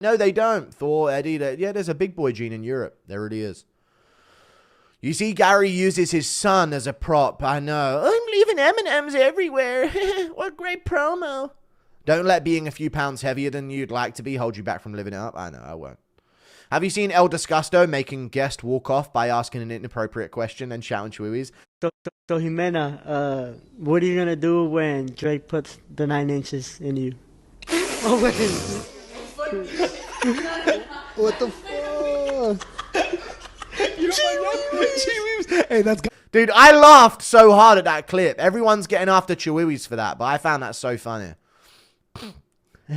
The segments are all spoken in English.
No, they don't. Thor, Eddie, yeah, there's a big boy gene in Europe. There really is. You see, Gary uses his son as a prop. I know. I'm leaving M&Ms everywhere. What great promo. Don't let being a few pounds heavier than you'd like to be hold you back from living it up. I know, I won't. Have you seen El Disgusto making guest walk off by asking an inappropriate question and shouting chihuahuas? So Jimena, what are you gonna do when Drake puts the 9 inches in you? Oh wait. What the fuck? You don't like that? Hey, that's good. Dude, I laughed so hard at that clip. Everyone's getting after chihuahuas for that, but I found that so funny.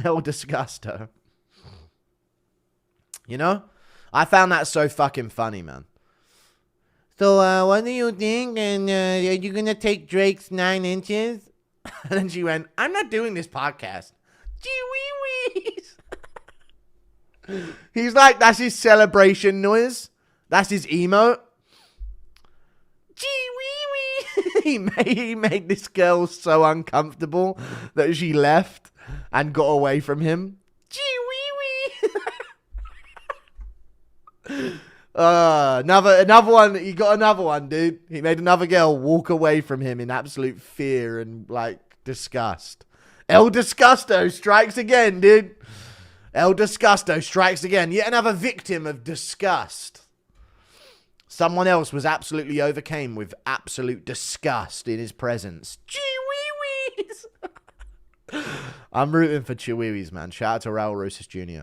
El Disgusto. You know? I found that so fucking funny, man. So, what do you think? And are you going to take Drake's 9 inches? And then she went, I'm not doing this podcast. Chihuahuas. He's like, that's his celebration noise. That's his emote. Chihuahua. He made this girl so uncomfortable that she left and got away from him. Another one. He got another one, dude. He made another girl walk away from him in absolute fear and like disgust. El Disgusto strikes again, dude. El Disgusto strikes again. Yet another victim of disgust. Someone else was absolutely overcame with absolute disgust in his presence. Chihuahuas. I'm rooting for Chihuahuas, man. Shout out to Raul Rosas Jr.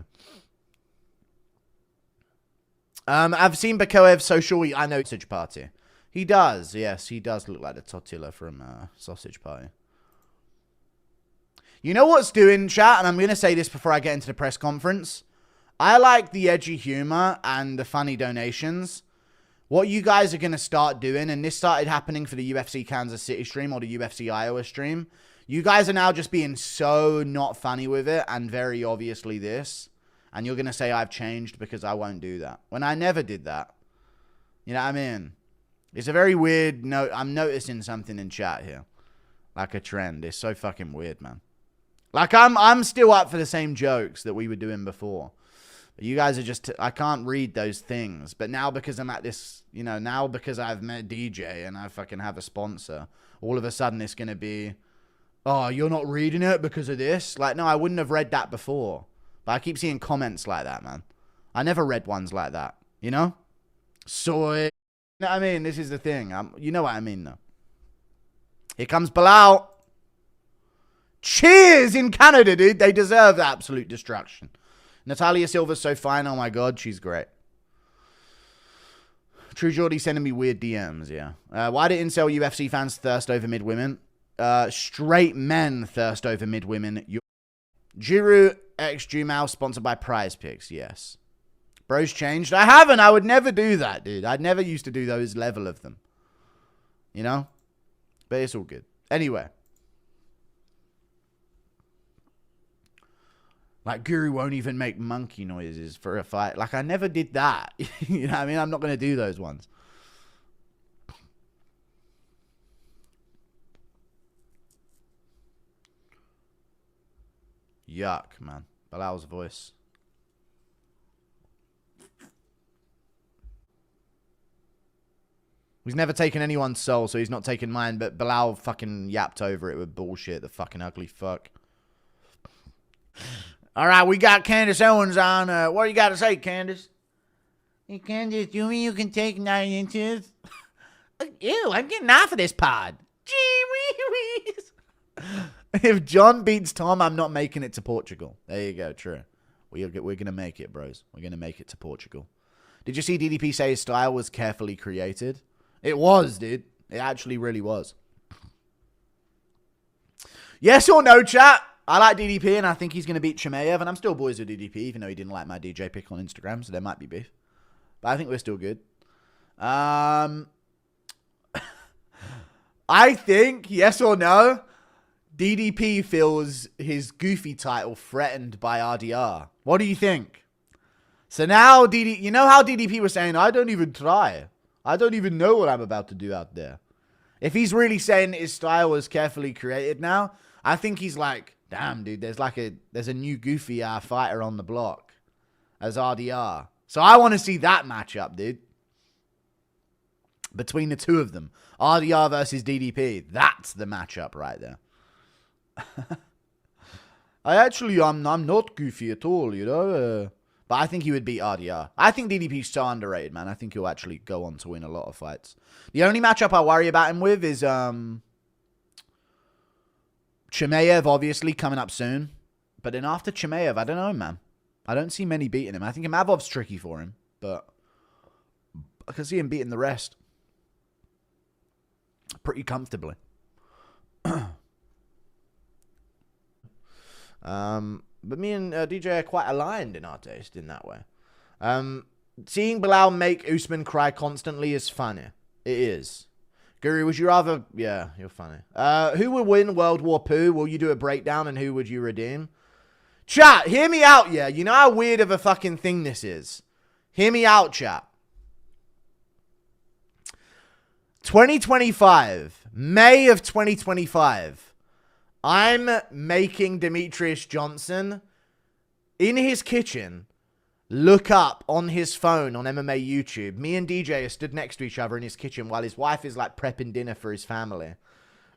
I've seen Bakoev's social. I know Sausage Party. He does. Yes, he does look like the tortilla from Sausage Party. You know what's doing, chat? And I'm going to say this before I get into the press conference. I like the edgy humor and the funny donations. What you guys are going to start doing, and this started happening for the UFC Kansas City stream or the UFC Iowa stream. You guys are now just being so not funny with it and very obviously this. And you're going to say I've changed because I won't do that. When I never did that. You know what I mean? It's a very weird note. I'm noticing something in chat here. Like a trend. It's so fucking weird, man. Like I'm still up for the same jokes that we were doing before. But you guys are just... I can't read those things. But now because I'm at this... You know, now because I've met DJ and I fucking have a sponsor. All of a sudden it's going to be... Oh, you're not reading it because of this? Like, no, I wouldn't have read that before. But I keep seeing comments like that, man. I never read ones like that. You know? Soy. You know what I mean? This is the thing. You know what I mean, though. Here comes Bilal. Cheers in Canada, dude. They deserve absolute destruction. Natalia Silva's so fine. Oh, my God. She's great. True Geordie sending me weird DMs, yeah. Why do incel UFC fans thirst over mid-women? Straight men thirst over mid-women. Jiru X Jumal sponsored by Prize Picks, yes. Bro's changed. I haven't. I would never do that, dude. I'd never used to do those level of them. You know? But it's all good. Anyway. Like, Guru won't even make monkey noises for a fight. Like, I never did that. You know what I mean? I'm not going to do those ones. Yuck, man. Bilal's voice. He's never taken anyone's soul, so he's not taken mine, but Bilal fucking yapped over it with bullshit, the fucking ugly fuck. Alright, we got Candace Owens on. What do you got to say, Candace? Hey, Candace, do you mean you can take 9 inches? Ew, I'm getting off of this pod. Gee wee. If John beats Tom, I'm not making it to Portugal. There you go, true. We're going to make it, bros. We're going to make it to Portugal. Did you see DDP say his style was carefully created? It was, dude. It actually really was. Yes or no, chat? I like DDP, and I think he's going to beat Chimaev, and I'm still boys with DDP, even though he didn't like my DJ pick on Instagram, so there might be beef. But I think we're still good. I think, yes or no, DDP feels his goofy title threatened by RDR. What do you think? So now, you know how DDP was saying, I don't even try. I don't even know what I'm about to do out there. If he's really saying his style was carefully created now, I think he's like, damn, dude, there's a new goofy fighter on the block. as RDR. So I want to see that matchup, dude. Between the two of them. RDR versus DDP. That's the matchup right there. I'm not goofy at all, you know. But I think he would beat RDR. I think DDP's so underrated, man. I think he'll actually go on to win a lot of fights. The only matchup I worry about him with is Chimaev, obviously, coming up soon. But then after Chimaev, I don't know, man. I don't see many beating him. I think Imavov's tricky for him. But I can see him beating the rest pretty comfortably. But me and DJ are quite aligned in our taste in that way. Seeing Bilal make Usman cry constantly is funny. It is. Guru, would you rather... Yeah, you're funny. Who will win World War Poo? Will you do a breakdown and who would you redeem? Chat, hear me out, yeah? You know how weird of a fucking thing this is? Hear me out, chat. 2025. May of 2025. I'm making Demetrious Johnson in his kitchen look up on his phone on MMA YouTube. Me and DJ are stood next to each other in his kitchen while his wife is like prepping dinner for his family.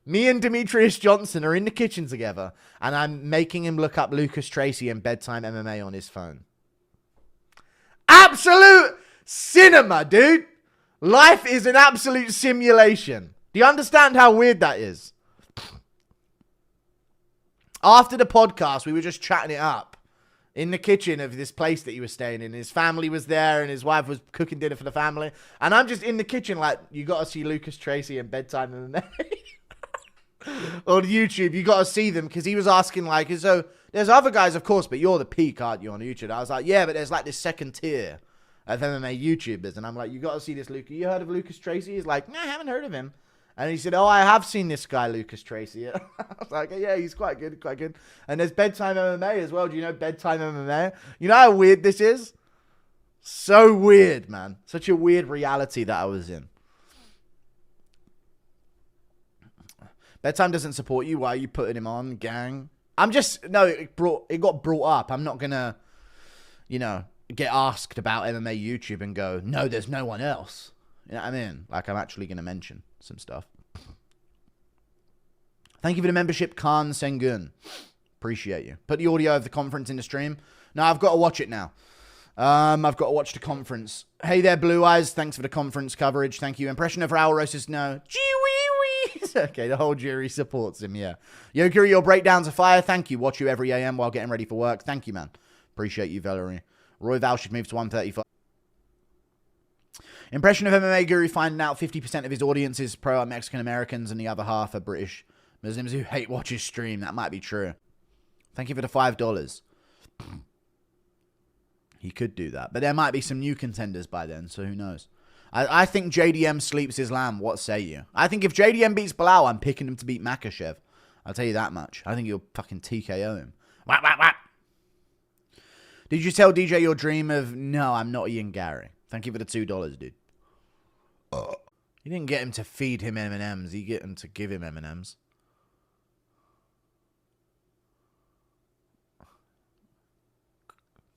Me and Demetrious Johnson are in the kitchen together and I'm making him look up Lucas Tracy and Bedtime MMA on his phone. Absolute cinema, dude. Life is an absolute simulation. Do you understand how weird that is? After the podcast, we were just chatting it up in the kitchen of this place that he was staying in. His family was there and his wife was cooking dinner for the family. And I'm just in the kitchen like, you got to see Lucas Tracy and Bedtime MMA on YouTube. You got to see them because he was asking like, so there's other guys, of course, but you're the peak, aren't you, on YouTube? I was like, yeah, but there's like this second tier of MMA YouTubers. And I'm like, you got to see this Lucas. You heard of Lucas Tracy? He's like, no, I haven't heard of him. And he said, oh, I have seen this guy, Lucas Tracy. I was like, yeah, he's quite good, quite good. And there's Bedtime MMA as well. Do you know Bedtime MMA? You know how weird this is? So weird, man. Such a weird reality that I was in. Bedtime doesn't support you. Why are you putting him on, gang? I'm just, no, it got brought up. I'm not going to, you know, get asked about MMA YouTube and go, no, there's no one else. You know what I mean? Like, I'm actually going to mention some stuff. Thank you for the membership, Khan Sengun. Appreciate you. Put the audio of the conference in the stream. No, I've got to watch it now. I've got to watch the conference. Hey there, Blue Eyes. Thanks for the conference coverage. Thank you. Impression of Raul Rosas, no. Gee-wee-wee. Okay, the whole jury supports him, yeah. Yo, Kiri, your breakdowns are fire. Thank you. Watch you every AM while getting ready for work. Thank you, man. Appreciate you, Valerie. Roy Val should move to 135. Impression of MMA Guru finding out 50% of his audience is pro-Mexican Americans and the other half are British Muslims who hate watch his stream. That might be true. Thank you for the $5. He could do that. But there might be some new contenders by then, so who knows. I think JDM sleeps Islam. What say you? I think if JDM beats Bilal, I'm picking him to beat Makhachev. I'll tell you that much. I think he'll fucking TKO him. Wah, wah, wah. Did you tell DJ your dream of... No, I'm not Ian Garry. Thank you for the $2, dude. You didn't get him to feed him M&Ms. You get him to give him M&Ms.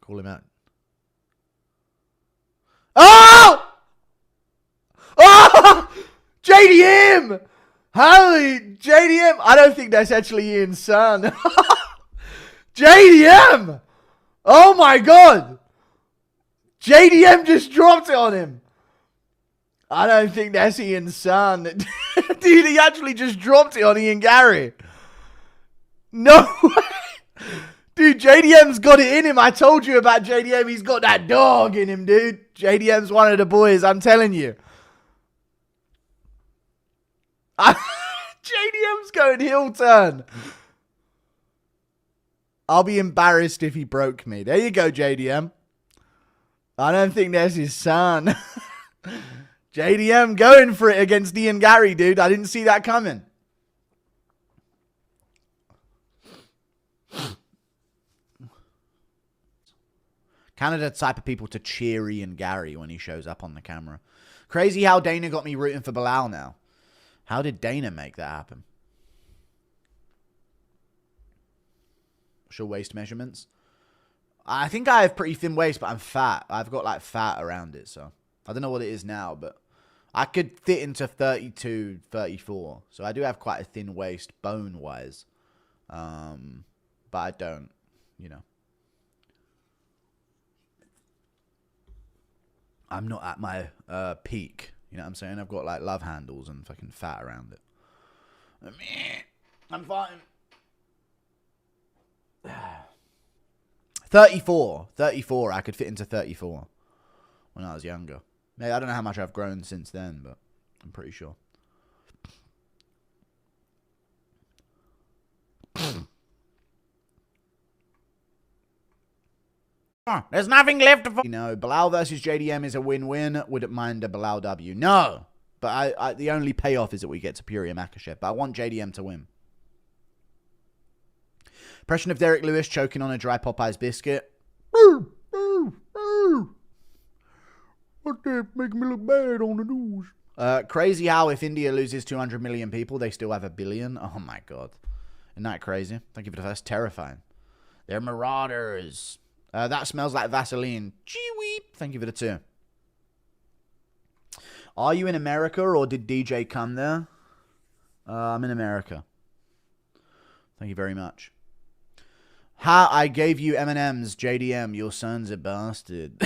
Call him out. Oh! Oh! JDM! Holy JDM! I don't think that's actually Ian's son. JDM! Oh my god! JDM just dropped it on him. I don't think that's Ian's son. Dude, he actually just dropped it on Ian Garry. No way. Dude, JDM's got it in him. I told you about JDM. He's got that dog in him, dude. JDM's one of the boys. I'm telling you. JDM's going heel turn. I'll be embarrassed if he broke me. There you go, JDM. I don't think that's his son. JDM going for it against Ian Garry, dude. I didn't see that coming. Canada type of people to cheer Ian Garry when he shows up on the camera. Crazy how Dana got me rooting for Bilal now. How did Dana make that happen? She'll waist measurements. I think I have pretty thin waist, but I'm fat. I've got like fat around it, so I don't know what it is now, but I could fit into 32, 34. So I do have quite a thin waist bone-wise. But I don't, you know. I'm not at my peak. You know what I'm saying? I've got like love handles and fucking fat around it. I'm fine. 34. 34. I could fit into 34 when I was younger. Maybe, I don't know how much I've grown since then, but I'm pretty sure. There's nothing left to... You know, Bilal versus JDM is a win-win. Wouldn't mind a Bilal W. No. But I the only payoff is that we get Superior Makachev. But I want JDM to win. Impression of Derek Lewis choking on a dry Popeye's biscuit. What the make me look bad on the news? Crazy how if India loses 200 million people, they still have 1 billion. Oh my god. Isn't that crazy? Thank you for the first. Terrifying. They're marauders. That smells like Vaseline. Gee-weep. Thank you for the 2. Are you in America or did DJ come there? I'm in America. Thank you very much. Ha, I gave you M&M's, JDM. Your son's a bastard.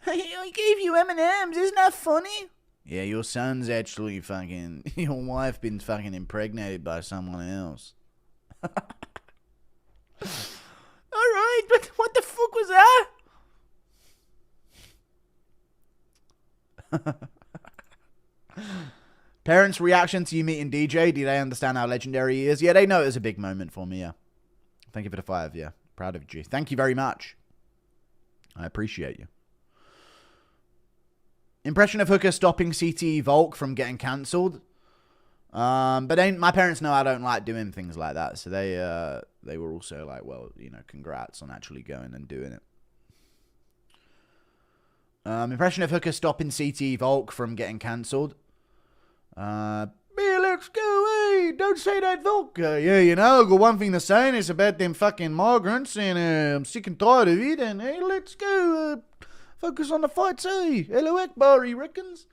I gave you M&M's. Isn't that funny? Yeah, your son's actually fucking... Your wife been fucking impregnated by someone else. Alright, but what the fuck was that? Parents' reaction to you meeting DJ, do they understand how legendary he is? Yeah, they know it was a big moment for me, yeah. Thank you for the 5, yeah. Proud of you. Thank you very much. I appreciate you. Impression of Hooker stopping CTE Volk from getting cancelled. But my parents know I don't like doing things like that, so they were also like, well, you know, congrats on actually going and doing it. Impression of Hooker stopping CTE Volk from getting cancelled. Hey, let's go, hey, don't say that Volk. Yeah, you know, got one thing to say, and it's about them fucking migrants, and I'm sick and tired of it, and hey, let's go, focus on the fights, hey. Hello Akbar, he reckons.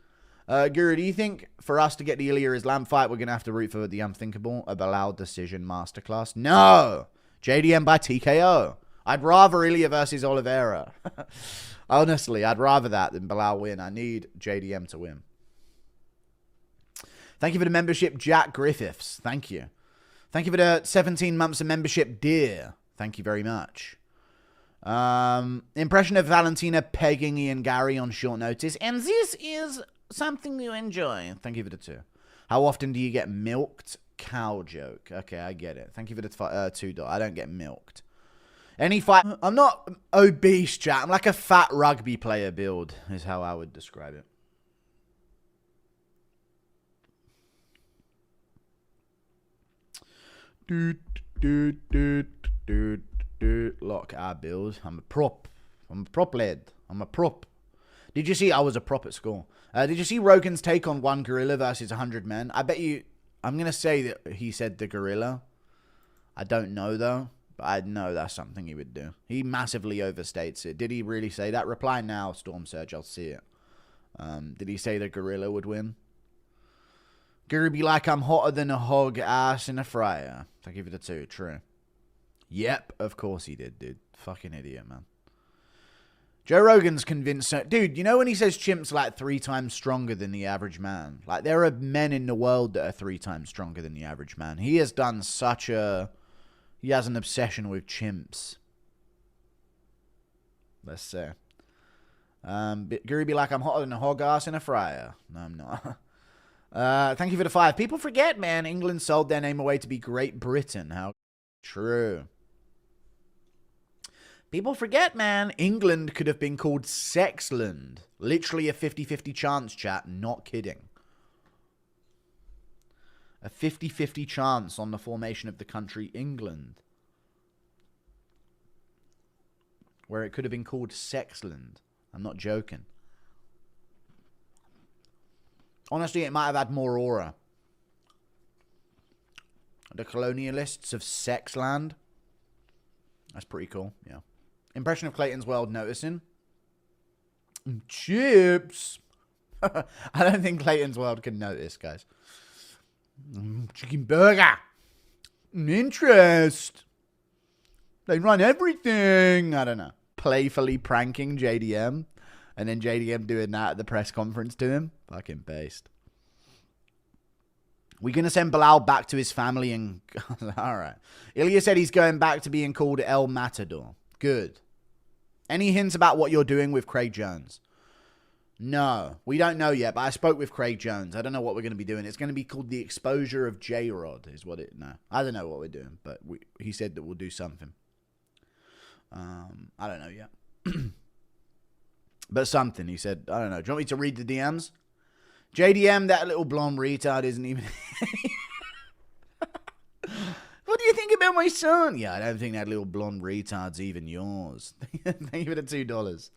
Guru, do you think for us to get the Ilya Islam fight, we're going to have to root for the unthinkable, a Bilal decision masterclass? No! JDM by TKO. I'd rather Ilya versus Oliveira. Honestly, I'd rather that than Bilal win. I need JDM to win. Thank you for the membership, Jack Griffiths. Thank you. Thank you for the 17 months of membership, dear. Thank you very much. Impression of Valentina pegging Ian Garry on short notice. And this is something you enjoy. Thank you for the 2. How often do you get milked? Cow joke. Okay, I get it. Thank you for the $2. I don't get milked. Any fight... I'm not obese, chat. I'm like a fat rugby player build, is how I would describe it. Lock our build. I'm a prop. I'm a prop lad. I'm a prop. Did you see I was a prop at school? Did you see Rogan's take on one gorilla versus 100 men? I bet you... I'm going to say that he said the gorilla. I don't know, though. But I know that's something he would do. He massively overstates it. Did he really say that? Reply now, Storm Surge. I'll see it. Did he say the gorilla would win? Guru be like, I'm hotter than a hog ass in a fryer. Thank you for the 2. True. Yep, of course he did, dude. Fucking idiot, man. Joe Rogan's convinced... Dude, you know when he says chimps like 3 times stronger than the average man? Like, there are men in the world that are 3 times stronger than the average man. He has done such a... He has an obsession with chimps. Let's say. Guru be like, I'm hotter than a hog ass in a fryer. No, I'm not. Thank you for the 5. People forget, man. England sold their name away to be Great Britain. How true. People forget, man. England could have been called Sexland. Literally a 50-50 chance, chat. Not kidding. A 50-50 chance on the formation of the country England. Where it could have been called Sexland. I'm not joking. Honestly, it might have had more aura. The colonialists of Sexland. That's pretty cool. Yeah. Impression of Clayton's World noticing. Chips. I don't think Clayton's World can notice, guys. Chicken burger. Interest. They run everything. I don't know. Playfully pranking JDM. And then JDM doing that at the press conference to him. Fucking based. We're going to send Bilal back to his family and... Alright. Ilya said he's going back to being called El Matador. Good. Any hints about what you're doing with Craig Jones? No. We don't know yet, but I spoke with Craig Jones. I don't know what we're going to be doing. It's going to be called The Exposure of J-Rod is what it... No. I don't know what we're doing, but he said that we'll do something. I don't know yet. But something, he said. I don't know. Do you want me to read the DMs? JDM, that little blonde retard isn't even... What do you think about my son? Yeah, I don't think that little blonde retard's even yours. Thank you for the $2.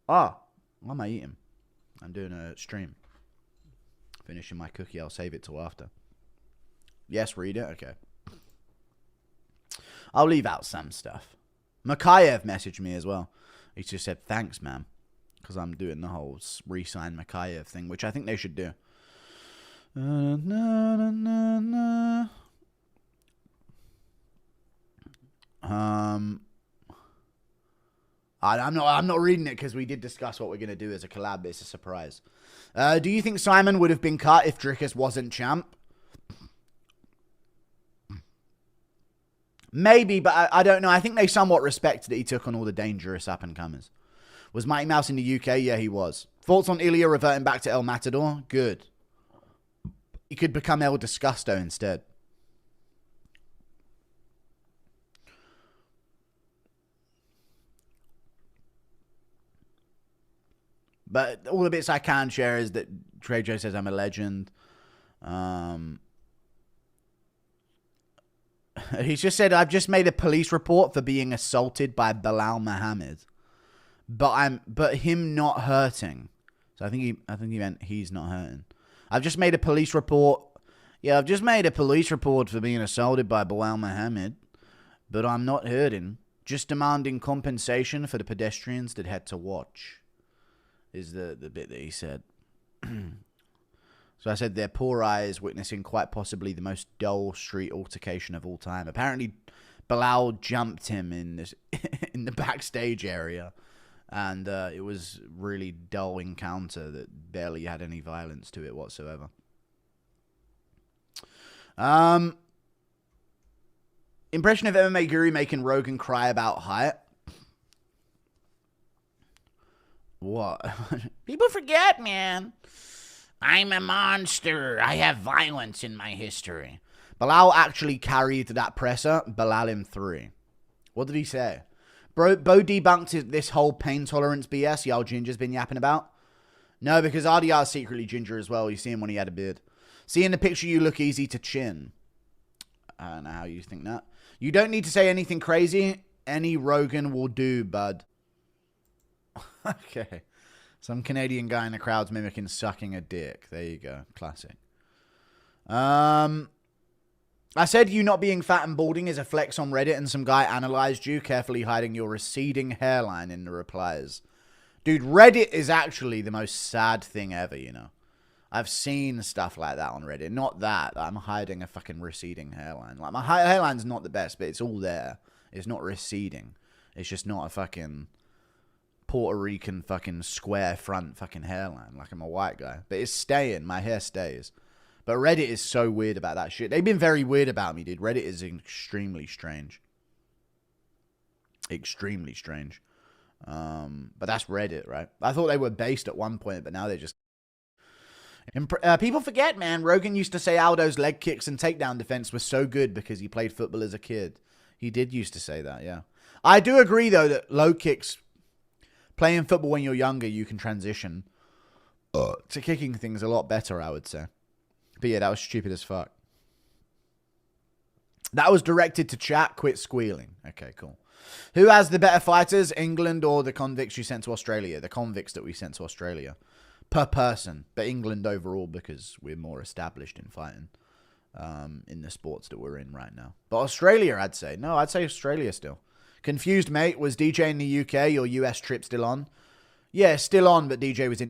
Ah, what am I eating? I'm doing a stream. Finishing my cookie. I'll save it till after. Yes, read it? Okay. I'll leave out some stuff. Makayev messaged me as well. He just said, thanks, man. Because I'm doing the whole re-sign Makayev thing, which I think they should do. I'm not reading it because we did discuss what we're going to do as a collab. It's a surprise. Do you think Simon would have been cut if Drickus wasn't champ? Maybe, but I don't know. I think they somewhat respected that he took on all the dangerous up-and-comers. Was Mighty Mouse in the UK? Yeah, he was. Thoughts on Ilya reverting back to El Matador? Good. He could become El Disgusto instead. But all the bits I can share is that Trejo says I'm a legend. He's just said, I've just made a police report for being assaulted by Bilal Muhammad. But him not hurting. So I think he meant he's not hurting. I've just made a police report. Yeah, I've just made a police report for being assaulted by Bilal Muhammad. But I'm not hurting. Just demanding compensation for the pedestrians that had to watch. Is the bit that he said. So I said their poor eyes witnessing quite possibly the most dull street altercation of all time. Apparently, Bilal jumped him in the backstage area. And it was really dull encounter that barely had any violence to it whatsoever. Impression of MMA Guru making Rogan cry about height. What? People forget, man. I'm a monster. I have violence in my history. Bilal actually carried that presser. Bilal him 3. What did he say? Bo debunked this whole pain tolerance BS Y'all Ginger's been yapping about. No, because RDR's secretly ginger as well. You see him when he had a beard. See in the picture you look easy to chin. I don't know how you think that. You don't need to say anything crazy. Any Rogan will do, bud. Okay. Some Canadian guy in the crowd's mimicking sucking a dick. There you go. Classic. I said you not being fat and balding is a flex on Reddit, and some guy analyzed you, carefully hiding your receding hairline in the replies. Dude, Reddit is actually the most sad thing ever, you know. I've seen stuff like that on Reddit. Not that. I'm hiding a fucking receding hairline. Like, my hairline's not the best, but it's all there. It's not receding. It's just not a fucking Puerto Rican fucking square front fucking hairline. Like I'm a white guy. But it's staying. My hair stays. But Reddit is so weird about that shit. They've been very weird about me, dude. Reddit is extremely strange. Extremely strange. But that's Reddit, right? I thought they were based at one point, but now they're just... people forget, man. Rogan used to say Aldo's leg kicks and takedown defense was so good because he played football as a kid. He did used to say that, yeah. I do agree, though, that low kicks... Playing football when you're younger, you can transition to kicking things a lot better, I would say. But yeah, that was stupid as fuck. That was directed to chat. Quit squealing. Okay, cool. Who has the better fighters, England or the convicts you sent to Australia? The convicts that we sent to Australia. Per person. But England overall because we're more established in fighting. in the sports that we're in right now. But Australia, I'd say. No, I'd say Australia still. Confused, mate. Was DJ in the UK or US trip still on? Yeah, still on, but DJ was in